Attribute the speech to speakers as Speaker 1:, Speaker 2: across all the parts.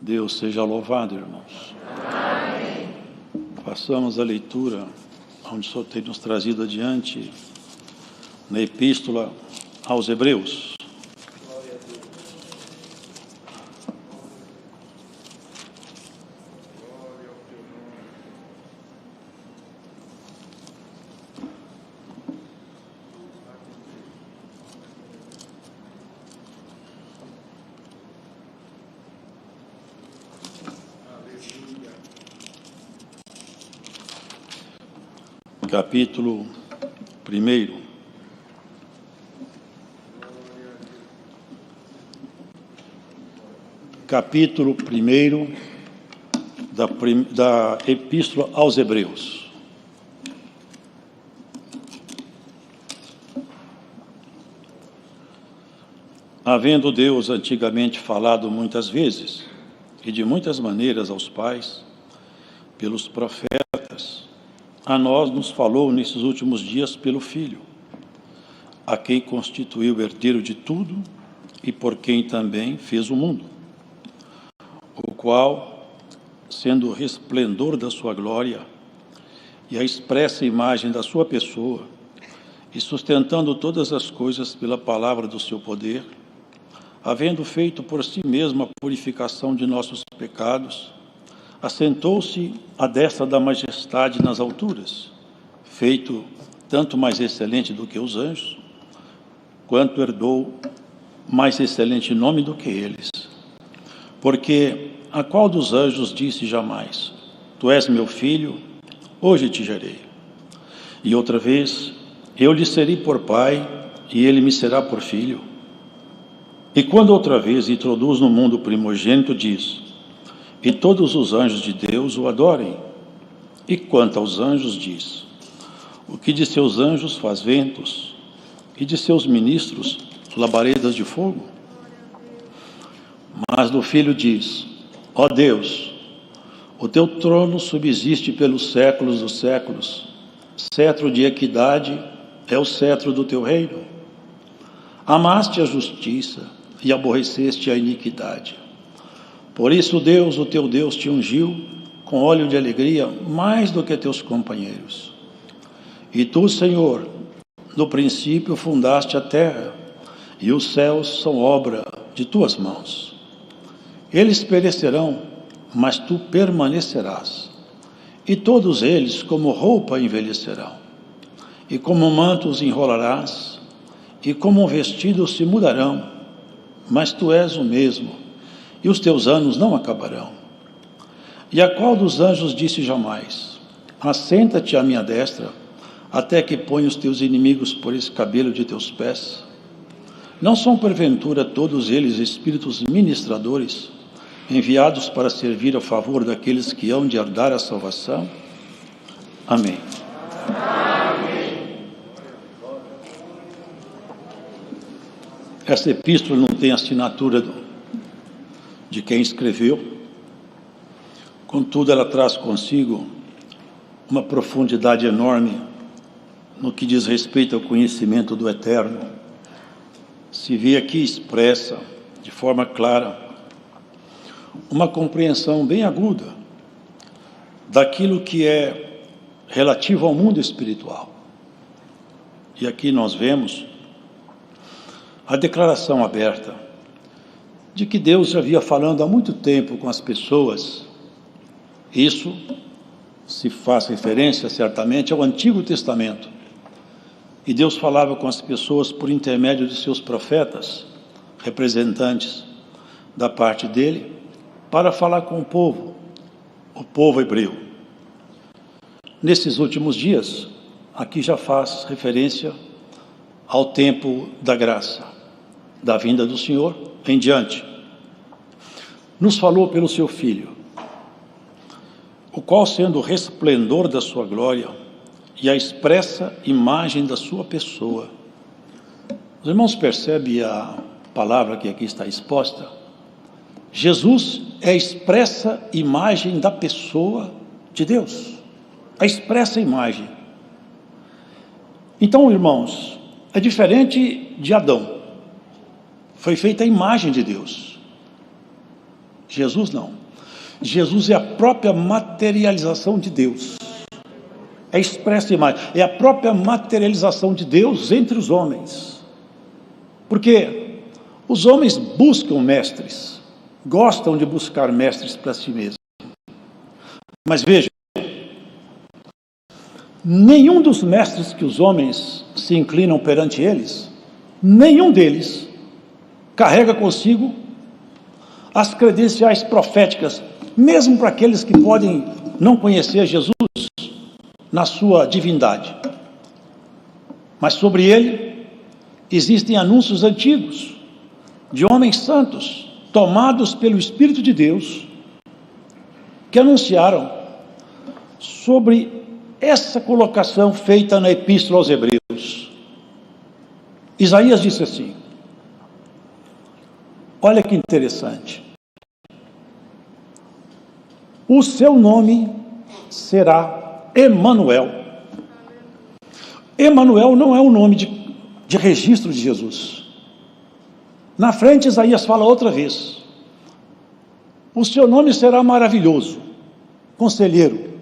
Speaker 1: Deus seja louvado, irmãos. Amém. Passamos a leitura, onde o Senhor tem nos trazido adiante, na Epístola aos Hebreus. Capítulo 1. Capítulo 1 da Epístola aos Hebreus. Havendo Deus antigamente falado muitas vezes e de muitas maneiras aos pais, pelos profetas, a nós nos falou nesses últimos dias pelo Filho, a quem constituiu herdeiro de tudo e por quem também fez o mundo, o qual, sendo o resplendor da sua glória e a expressa imagem da sua pessoa, e sustentando todas as coisas pela palavra do seu poder, havendo feito por si mesmo a purificação de nossos pecados, assentou-se à destra da majestade nas alturas, feito tanto mais excelente do que os anjos, quanto herdou mais excelente nome do que eles. Porque a qual dos anjos disse jamais: Tu és meu filho, hoje te gerei. E outra vez: Eu lhe serei por pai, e ele me será por filho. E quando outra vez introduz no mundo o primogênito, diz: E todos os anjos de Deus o adorem. E quanto aos anjos, diz: O que de seus anjos faz ventos, e de seus ministros labaredas de fogo? Mas do Filho diz: Ó Deus, o teu trono subsiste pelos séculos dos séculos, cetro de equidade é o cetro do teu reino. Amaste a justiça e aborreceste a iniquidade. Por isso Deus, o teu Deus, te ungiu com óleo de alegria mais do que teus companheiros. E tu, Senhor, no princípio fundaste a terra, e os céus são obra de tuas mãos. Eles perecerão, mas tu permanecerás. E todos eles como roupa envelhecerão. E como mantos enrolarás, e como um vestido se mudarão, mas tu és o mesmo, e os teus anos não acabarão. E a qual dos anjos disse jamais: Assenta-te à minha destra, até que ponha os teus inimigos por escabelo de teus pés? Não são porventura todos eles espíritos ministradores, enviados para servir a favor daqueles que hão de herdar a salvação? Amém. Essa epístola não tem assinatura de quem escreveu, contudo ela traz consigo uma profundidade enorme no que diz respeito ao conhecimento do Eterno. Se vê aqui expressa de forma clara uma compreensão bem aguda daquilo que é relativo ao mundo espiritual. E aqui nós vemos a declaração aberta de que Deus já havia falando há muito tempo com as pessoas. Isso se faz referência certamente ao Antigo Testamento. E Deus falava com as pessoas por intermédio de seus profetas, representantes da parte dele, para falar com o povo hebreu. Nesses últimos dias, aqui já faz referência ao tempo da graça, da vinda do Senhor em diante. Nos falou pelo seu Filho, o qual, sendo o resplendor da sua glória e a expressa imagem da sua pessoa. Os irmãos percebem a palavra que aqui está exposta? Jesus é a expressa imagem da pessoa de Deus, a expressa imagem. Então, irmãos, é diferente de Adão. Foi feita a imagem de Deus. Jesus não. Jesus é a própria materialização de Deus. É expressa imagem, é a própria materialização de Deus entre os homens. Porque os homens buscam mestres, gostam de buscar mestres para si mesmos. Mas veja, nenhum dos mestres que os homens se inclinam perante eles, nenhum deles carrega consigo as credenciais proféticas, mesmo para aqueles que podem não conhecer Jesus na sua divindade. Mas sobre ele existem anúncios antigos de homens santos, tomados pelo Espírito de Deus, que anunciaram sobre essa colocação feita na Epístola aos Hebreus. Isaías disse assim, olha que interessante, o seu nome será Emanuel. Emanuel não é o nome de registro de Jesus. Na frente, Isaías fala outra vez, o seu nome será maravilhoso, conselheiro,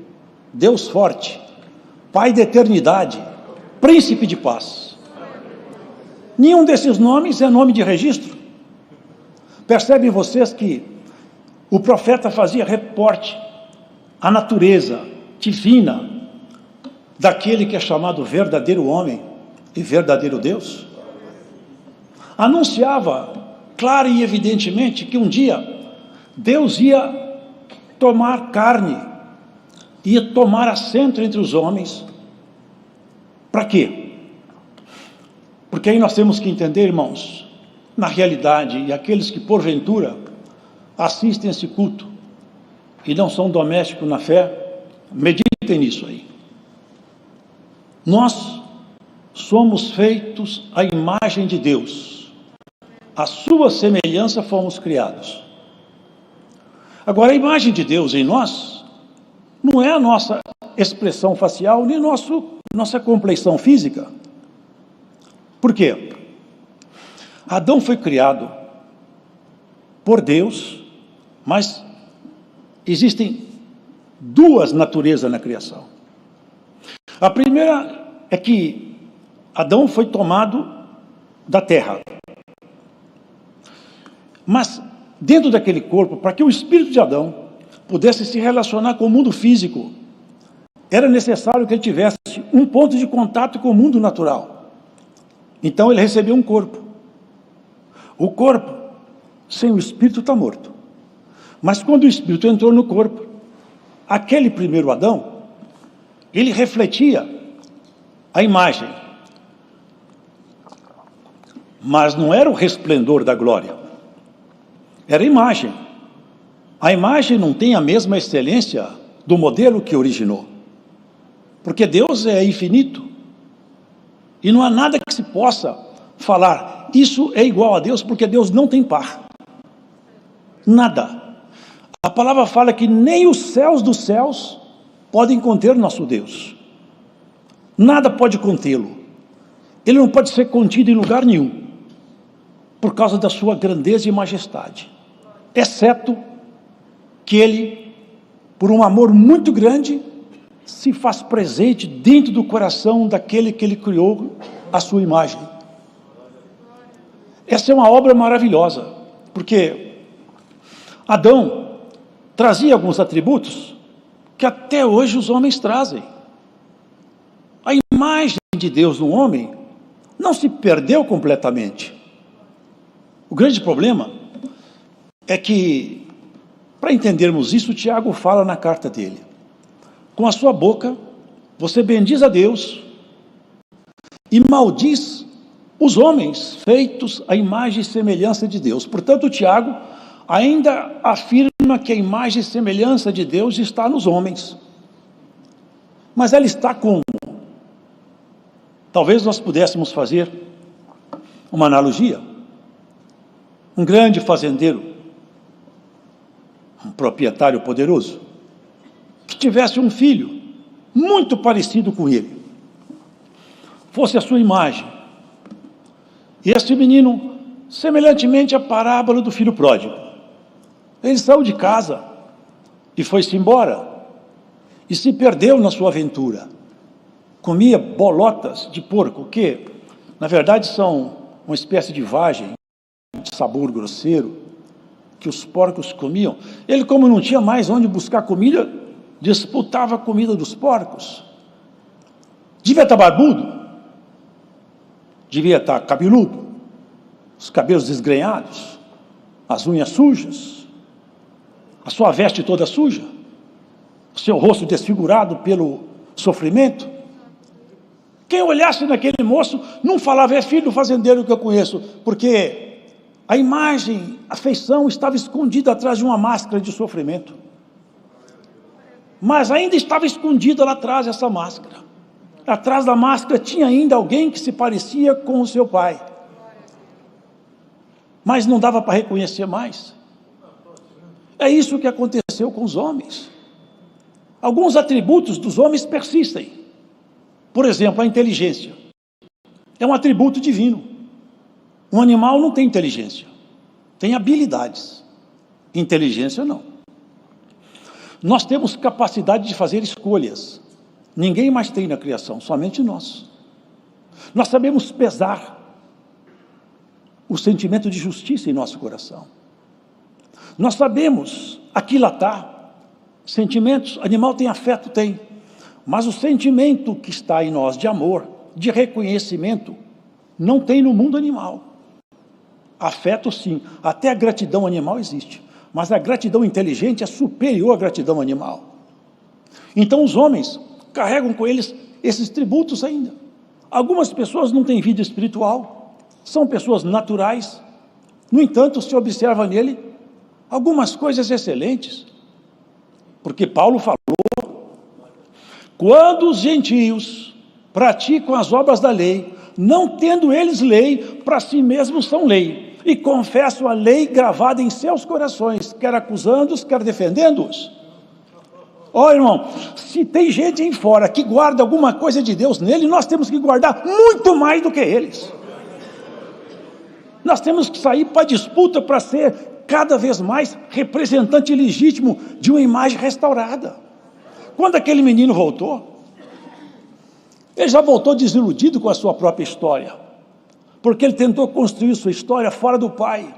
Speaker 1: Deus forte, Pai da eternidade, príncipe de paz. Nenhum desses nomes é nome de registro. Percebem vocês que o profeta fazia reporte à natureza divina daquele que é chamado verdadeiro homem e verdadeiro Deus? Anunciava clara e evidentemente que um dia Deus ia tomar carne, ia tomar assento entre os homens. Para quê? Porque aí nós temos que entender, irmãos, na realidade, e aqueles que porventura assistem esse culto e não são domésticos na fé, meditem nisso aí. Nós somos feitos à imagem de Deus, à sua semelhança fomos criados. Agora, a imagem de Deus em nós não é a nossa expressão facial, nem nossa compleição física. Por quê? Adão foi criado por Deus, mas existem duas naturezas na criação. A primeira é que Adão foi tomado da terra. Mas dentro daquele corpo, para que o espírito de Adão pudesse se relacionar com o mundo físico, era necessário que ele tivesse um ponto de contato com o mundo natural. Então ele recebeu um corpo. O corpo, sem o espírito, está morto. Mas quando o espírito entrou no corpo, aquele primeiro Adão, ele refletia a imagem. Mas não era o resplendor da glória. Era a imagem. A imagem não tem a mesma excelência do modelo que originou. Porque Deus é infinito. E não há nada que se possa falar, isso é igual a Deus, porque Deus não tem par. Nada. A palavra fala que nem os céus dos céus podem conter nosso Deus. Nada pode contê-lo. Ele não pode ser contido em lugar nenhum, por causa da sua grandeza e majestade. Exceto que ele, por um amor muito grande, se faz presente dentro do coração daquele que ele criou a sua imagem. Essa é uma obra maravilhosa, porque Adão trazia alguns atributos que até hoje os homens trazem. A imagem de Deus no homem não se perdeu completamente. O grande problema é que, para entendermos isso, Tiago fala na carta dele. Com a sua boca, você bendiz a Deus e maldiz os homens feitos à imagem e semelhança de Deus. Portanto, Tiago ainda afirma que a imagem e semelhança de Deus está nos homens. Mas ela está como? Talvez nós pudéssemos fazer uma analogia. Um grande fazendeiro, um proprietário poderoso, que tivesse um filho muito parecido com ele, fosse a sua imagem, e esse menino, semelhantemente à parábola do filho pródigo, Ele saiu de casa e foi-se embora e se perdeu na sua aventura. Comia bolotas de porco, que na verdade são uma espécie de vagem de sabor grosseiro que os porcos comiam. Ele, como não tinha mais onde buscar comida, disputava a comida dos porcos. Devia estar barbudo, devia estar cabeludo, os cabelos desgrenhados, as unhas sujas, a sua veste toda suja, o seu rosto desfigurado pelo sofrimento. Quem olhasse naquele moço não falava: é filho do fazendeiro que eu conheço, porque a imagem, a feição estava escondida atrás de uma máscara de sofrimento. Mas ainda estava escondida lá atrás essa máscara. Atrás da máscara tinha ainda alguém que se parecia com o seu pai. Mas não dava para reconhecer mais. É isso que aconteceu com os homens. Alguns atributos dos homens persistem. Por exemplo, a inteligência. É um atributo divino. Um animal não tem inteligência. Tem habilidades. Inteligência não. Nós temos capacidade de fazer escolhas. Ninguém mais tem na criação, somente nós. Nós sabemos pesar o sentimento de justiça em nosso coração. Nós sabemos aquilatar sentimentos. Animal tem afeto? Tem. Mas o sentimento que está em nós de amor, de reconhecimento, não tem no mundo animal. Afeto sim, até a gratidão animal existe. Mas a gratidão inteligente é superior à gratidão animal. Então os homens carregam com eles esses tributos ainda. Algumas pessoas não têm vida espiritual, são pessoas naturais. No entanto, se observa nele algumas coisas excelentes. Porque Paulo falou: quando os gentios praticam as obras da lei, não tendo eles lei, para si mesmos são lei, e confessam a lei gravada em seus corações, quer acusando-os, quer defendendo-os. Ó, irmão, se tem gente aí fora que guarda alguma coisa de Deus nele, nós temos que guardar muito mais do que eles. Nós temos que sair para a disputa para ser cada vez mais representante legítimo de uma imagem restaurada. Quando aquele menino voltou, ele já voltou desiludido com a sua própria história, porque ele tentou construir sua história fora do pai.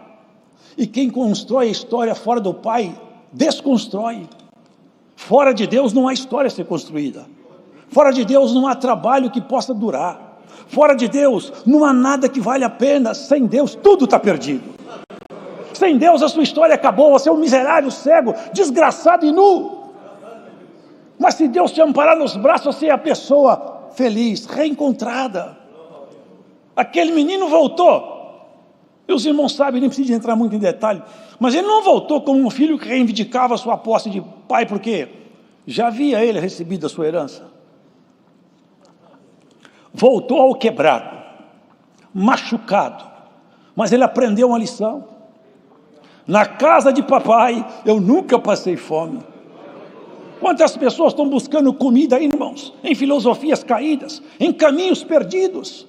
Speaker 1: E quem constrói a história fora do pai, desconstrói. Fora de Deus não há história a ser construída. Fora de Deus não há trabalho que possa durar. Fora de Deus não há nada que vale a pena. Sem Deus tudo está perdido. Sem Deus a sua história acabou. Você é um miserável, cego, desgraçado e nu. Mas se Deus te amparar nos braços, você é a pessoa feliz, reencontrada. Aquele menino voltou. E os irmãos sabem, nem preciso entrar muito em detalhe, mas ele não voltou como um filho que reivindicava a sua posse de pai, porque já havia ele recebido a sua herança. Voltou ao quebrado, machucado, mas ele aprendeu uma lição. Na casa de papai eu nunca passei fome. Quantas pessoas estão buscando comida aí, irmãos? Em filosofias caídas, em caminhos perdidos.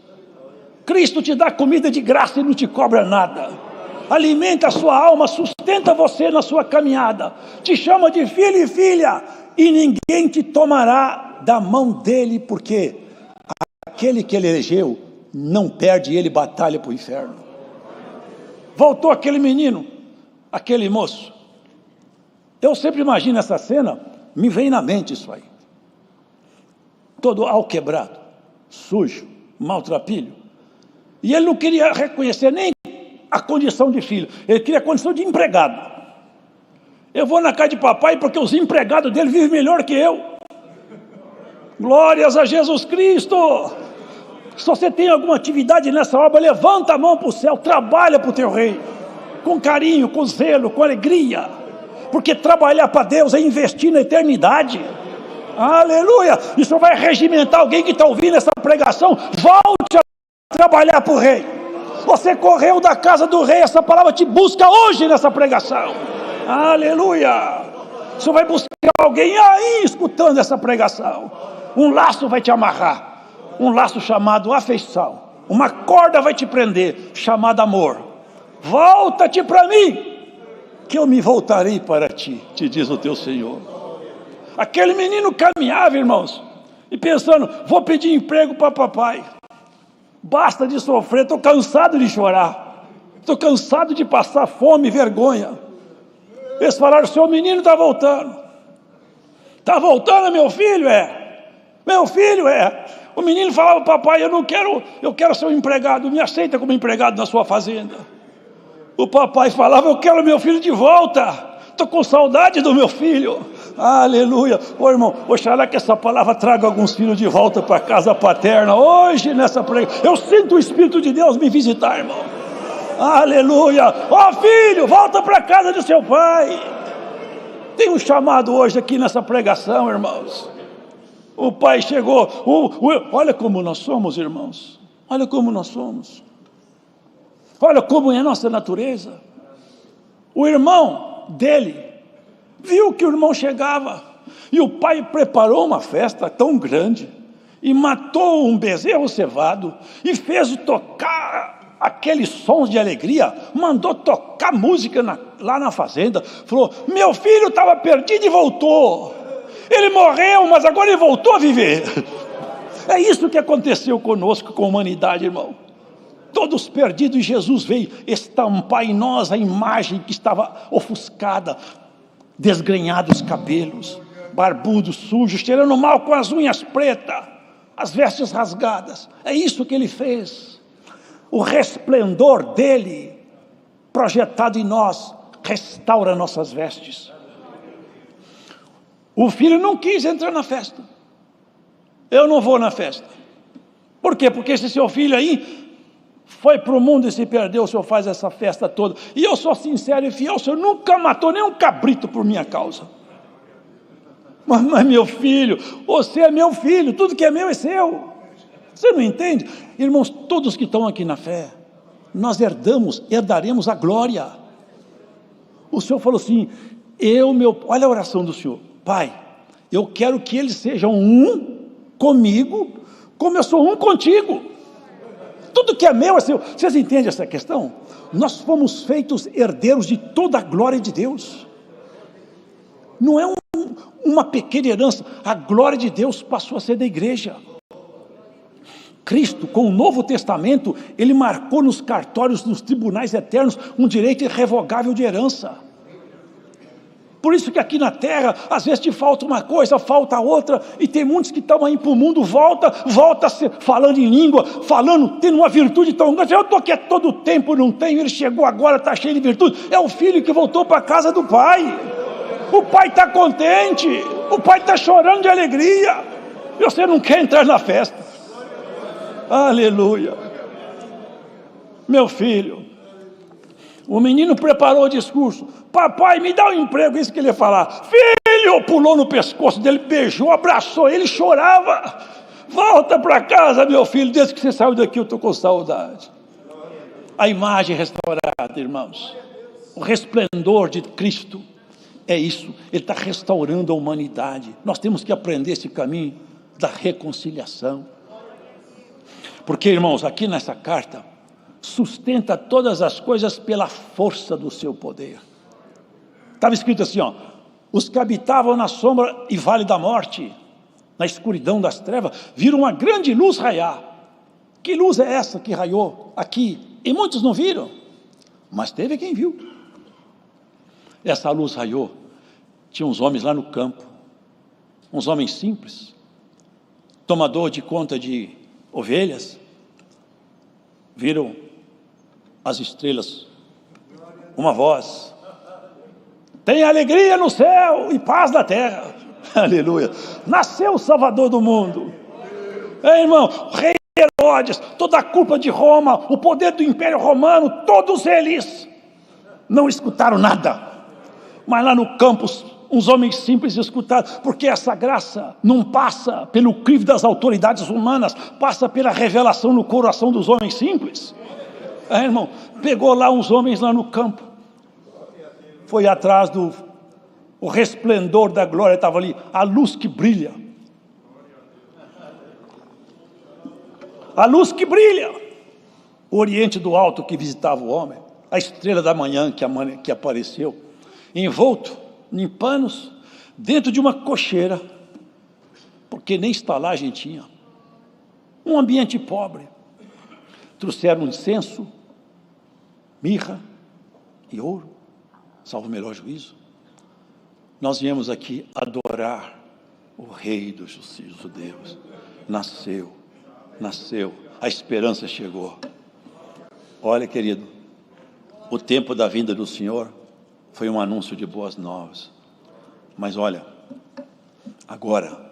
Speaker 1: Cristo te dá comida de graça e não te cobra nada. Alimenta a sua alma, sustenta você na sua caminhada. Te chama de filho e filha, e ninguém te tomará da mão dele, porque aquele que ele elegeu não perde, e ele batalha para o inferno. Voltou aquele menino, aquele moço. Eu sempre imagino essa cena, me vem na mente isso aí. Todo alquebrado, sujo, maltrapilho. E ele não queria reconhecer nem a condição de filho, ele queria a condição de empregado. Eu vou na casa de papai porque os empregados dele vivem melhor que eu. Glórias a Jesus Cristo. Se você tem alguma atividade nessa obra, levanta a mão para o céu, trabalha para o teu rei, com carinho, com zelo, com alegria, porque trabalhar para Deus é investir na eternidade. Aleluia. Isso vai regimentar alguém que está ouvindo essa pregação. Volte a trabalhar para o rei. Você correu da casa do rei, essa palavra te busca hoje nessa pregação. Aleluia. Você vai buscar alguém aí escutando essa pregação. Um laço vai te amarrar, um laço chamado afeição, uma corda vai te prender, chamada amor. Volta-te para mim, que eu me voltarei para ti, te diz o teu Senhor. Aquele menino caminhava, irmãos, e pensando, vou pedir emprego para papai. Basta de sofrer, estou cansado de chorar. Estou cansado de passar fome e vergonha. Eles falaram, seu menino está voltando. Está voltando, meu filho? Meu filho é. O menino falava, papai, eu quero ser um empregado, me aceita como empregado na sua fazenda. O papai falava, eu quero meu filho de volta. Estou com saudade do meu filho. Aleluia. Ô irmão, oxalá que essa palavra traga alguns filhos de volta para a casa paterna. Hoje, nessa pregação, eu sinto o Espírito de Deus me visitar, irmão. Aleluia. Ó filho, volta para a casa do seu pai. Tem um chamado hoje aqui nessa pregação, irmãos. O pai chegou. Olha como nós somos, irmãos. Olha como nós somos. Olha como é a nossa natureza. O irmão dele viu que o irmão chegava, e o pai preparou uma festa tão grande, e matou um bezerro cevado, e fez tocar aqueles sons de alegria, mandou tocar música lá na fazenda, falou, meu filho estava perdido e voltou, ele morreu, mas agora ele voltou a viver. É isso que aconteceu conosco, com a humanidade, irmão. Todos perdidos, e Jesus veio estampar em nós a imagem que estava ofuscada, desgrenhados cabelos, barbudos, sujos, cheirando mal, com as unhas pretas, as vestes rasgadas. É isso que ele fez. O resplendor dele, projetado em nós, restaura nossas vestes. O filho não quis entrar na festa. Eu não vou na festa. Por quê? Porque esse seu filho aí foi para o mundo e se perdeu, o senhor faz essa festa toda. E eu sou sincero e fiel, o senhor nunca matou nem um cabrito por minha causa. Mas meu filho, você é meu filho, tudo que é meu é seu. Você não entende? Irmãos, todos que estão aqui na fé, nós herdaremos a glória. O senhor falou assim, olha a oração do senhor. Pai, eu quero que eles sejam um comigo, como eu sou um contigo. Tudo que é meu é seu. Vocês entendem essa questão? Nós fomos feitos herdeiros de toda a glória de Deus. Não é uma pequena herança. A glória de Deus passou a ser da igreja. Cristo, com o Novo Testamento, ele marcou nos cartórios dos tribunais eternos um direito irrevogável de herança. Por isso que aqui na terra, às vezes te falta uma coisa, falta outra, e tem muitos que estão aí para o mundo, volta falando em língua, tendo uma virtude tão grande. Eu estou aqui todo o tempo, não tenho, ele chegou agora, está cheio de virtude. É o filho que voltou para a casa do pai. O pai está contente, o pai está chorando de alegria, e você não quer entrar na festa. Aleluia. Meu filho, o menino preparou o discurso, papai, me dá um emprego, isso que ele ia falar. Filho, pulou no pescoço dele, beijou, abraçou ele, chorava. Volta para casa, meu filho, desde que você saiu daqui eu estou com saudade. A imagem restaurada, irmãos, o resplendor de Cristo, é isso, ele está restaurando a humanidade. Nós temos que aprender esse caminho da reconciliação. Porque, irmãos, aqui nessa carta, sustenta todas as coisas pela força do seu poder. Estava escrito assim, os que habitavam na sombra e vale da morte, na escuridão das trevas, viram uma grande luz raiar. Que luz é essa que raiou aqui? E muitos não viram, mas teve quem viu. Essa luz raiou, tinha uns homens lá no campo, uns homens simples, tomador de conta de ovelhas, viram as estrelas, uma voz, tem alegria no céu e paz na terra, aleluia, nasceu o Salvador do mundo. Irmão, rei Herodes, toda a culpa de Roma, o poder do Império Romano, todos eles não escutaram nada, mas lá no campo uns homens simples escutaram, porque essa graça não passa pelo crivo das autoridades humanas, passa pela revelação no coração dos homens simples. Irmão, pegou lá uns homens lá no campo, foi atrás o resplendor da glória estava ali, a luz que brilha, o oriente do alto que visitava o homem, a estrela da manhã que apareceu, envolto em panos, dentro de uma cocheira, porque nem estalagem tinha. Um ambiente pobre. Trouxeram incenso, mirra e ouro, salvo o melhor juízo. Nós viemos aqui adorar o Rei dos judeus. Nasceu, a esperança chegou. Olha, querido, o tempo da vinda do Senhor foi um anúncio de boas novas. Mas olha, agora,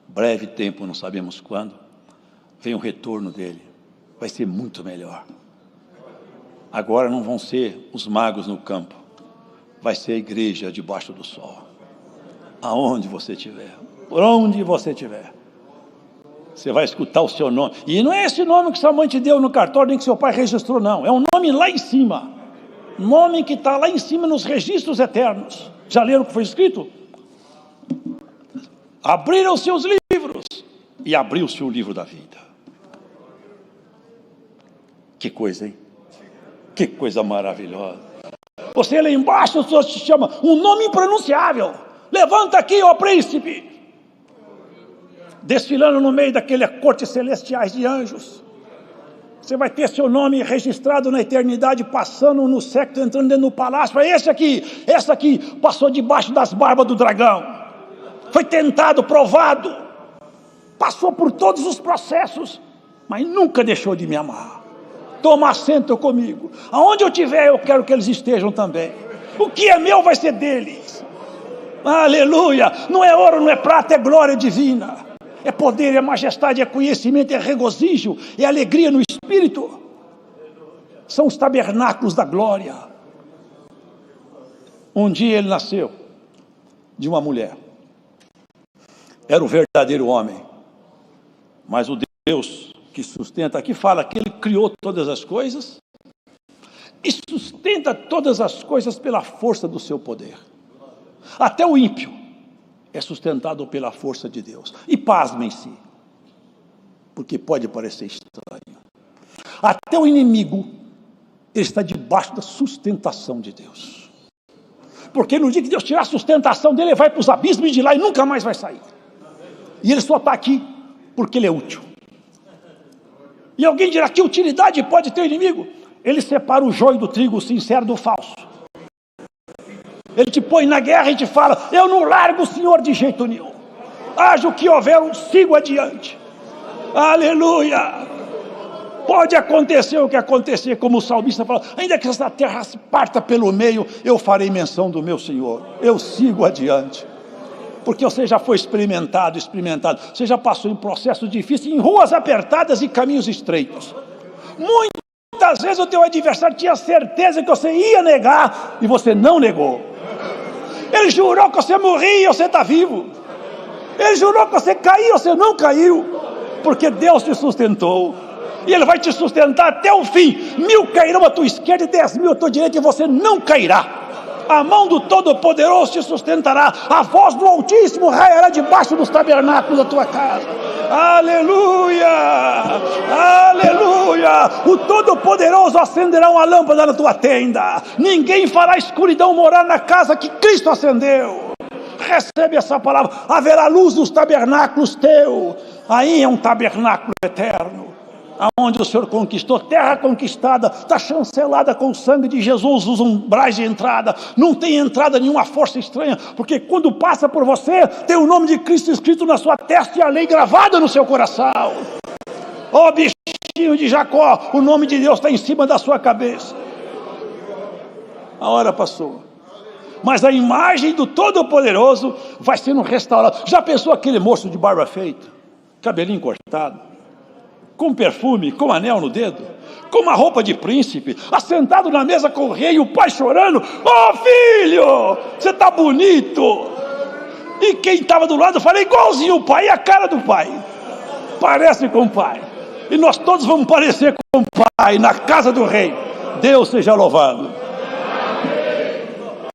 Speaker 1: breve tempo, não sabemos quando, vem o retorno dele. Vai ser muito melhor. Agora não vão ser os magos no campo, vai ser a igreja debaixo do sol. Aonde você estiver, por onde você estiver, você vai escutar o seu nome. E não é esse nome que sua mãe te deu no cartório, nem que seu pai registrou, não. É um nome lá em cima. Nome que está lá em cima nos registros eternos. Já leram o que foi escrito? Abriram seus livros e abriu-se o livro da vida. Que coisa, hein? Que coisa maravilhosa. Você lá embaixo, o Senhor te chama um nome impronunciável. Levanta aqui, ó príncipe. Desfilando no meio daquela corte celestiais de anjos. Você vai ter seu nome registrado na eternidade, passando no século, entrando dentro do palácio. Esse aqui passou debaixo das barbas do dragão. Foi tentado, provado. Passou por todos os processos, mas nunca deixou de me amar. Toma assento comigo. Aonde eu estiver, eu quero que eles estejam também. O que é meu vai ser deles. Aleluia. Não é ouro, não é prata, é glória divina. É poder, é majestade, é conhecimento, é regozijo, é alegria no Espírito. São os tabernáculos da glória. Um dia ele nasceu de uma mulher. Era o verdadeiro homem. Mas o Deus que sustenta, aqui fala que ele criou todas as coisas e sustenta todas as coisas pela força do seu poder. Até o ímpio é sustentado pela força de Deus. E pasmem-se, porque pode parecer estranho. Até o inimigo, ele está debaixo da sustentação de Deus. Porque no dia que Deus tirar a sustentação dele, ele vai para os abismos de lá e nunca mais vai sair. E ele só está aqui porque ele é útil. E alguém dirá, que utilidade pode ter o inimigo? Ele separa o joio do trigo, o sincero do falso. Ele te põe na guerra e te fala, eu não largo o Senhor de jeito nenhum. Haja o que houver, eu sigo adiante. Aleluia. Pode acontecer o que acontecer, como o salmista fala, ainda que essa terra se parta pelo meio, eu farei menção do meu Senhor. Eu sigo adiante. Porque você já foi experimentado. Você já passou em processos difíceis, em ruas apertadas e caminhos estreitos. Muitas vezes o teu adversário tinha certeza que você ia negar e você não negou. Ele jurou que você morria e você está vivo. Ele jurou que você caía e você não caiu. Porque Deus te sustentou. E Ele vai te sustentar até o fim. 1000 cairão à tua esquerda e 10.000 à tua direita e você não cairá. A mão do Todo-Poderoso te sustentará. A voz do Altíssimo raiará debaixo dos tabernáculos da tua casa. Aleluia! Aleluia! O Todo-Poderoso acenderá uma lâmpada na tua tenda. Ninguém fará escuridão morar na casa que Cristo acendeu. Recebe essa palavra. Haverá luz nos tabernáculos teu. Aí é um tabernáculo eterno. Aonde o Senhor conquistou, terra conquistada, está chancelada com o sangue de Jesus, os umbrais de entrada, não tem entrada nenhuma força estranha, porque quando passa por você, tem o nome de Cristo escrito na sua testa e a lei gravada no seu coração. Ó bichinho de Jacó, o nome de Deus está em cima da sua cabeça. A hora passou, mas a imagem do Todo-Poderoso vai sendo restaurada. Já pensou aquele moço de barba feita, cabelinho cortado, com perfume, com anel no dedo, com uma roupa de príncipe, assentado na mesa com o rei e o pai chorando, filho, você está bonito. E quem estava do lado falou, igualzinho o pai, e a cara do pai, parece com o pai, e nós todos vamos parecer com o pai, na casa do rei. Deus seja louvado.